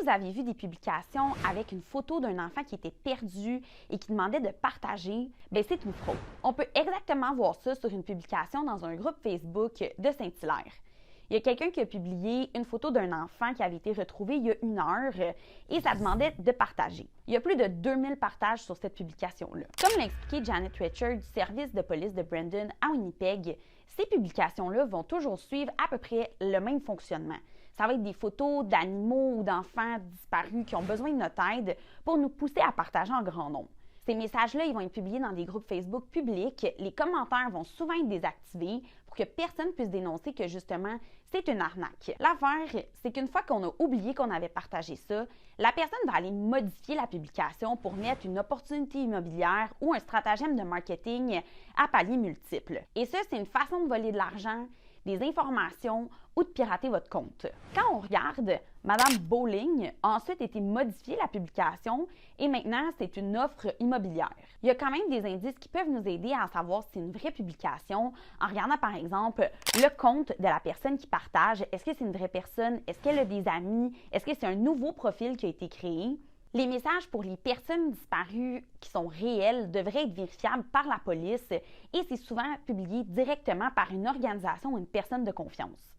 vous avez vu des publications avec une photo d'un enfant qui était perdu et qui demandait de partager, bien c'est une fraude. On peut exactement voir ça sur une publication dans un groupe Facebook de Saint-Hilaire. Il y a quelqu'un qui a publié une photo d'un enfant qui avait été retrouvé il y a 1 heure et ça demandait de partager. Il y a plus de 2000 partages sur cette publication-là. Comme l'a expliqué Janet Richard du service de police de Brandon à Winnipeg, ces publications-là vont toujours suivre à peu près le même fonctionnement. Ça va être des photos d'animaux ou d'enfants disparus qui ont besoin de notre aide pour nous pousser à partager en grand nombre. Ces messages-là, ils vont être publiés dans des groupes Facebook publics. Les commentaires vont souvent être désactivés pour que personne puisse dénoncer que justement, c'est une arnaque. L'affaire, c'est qu'une fois qu'on a oublié qu'on avait partagé ça, la personne va aller modifier la publication pour mettre une opportunité immobilière ou un stratagème de marketing à paliers multiples. Et ça, c'est une façon de voler de l'argent, des informations ou de pirater votre compte. Quand on regarde, Madame Bowling a ensuite été modifiée la publication et maintenant, c'est une offre immobilière. Il y a quand même des indices qui peuvent nous aider à savoir si c'est une vraie publication en regardant par exemple le compte de la personne qui partage. Est-ce que c'est une vraie personne? Est-ce qu'elle a des amis? Est-ce que c'est un nouveau profil qui a été créé? Les messages pour les personnes disparues qui sont réels devraient être vérifiables par la police et c'est souvent publié directement par une organisation ou une personne de confiance.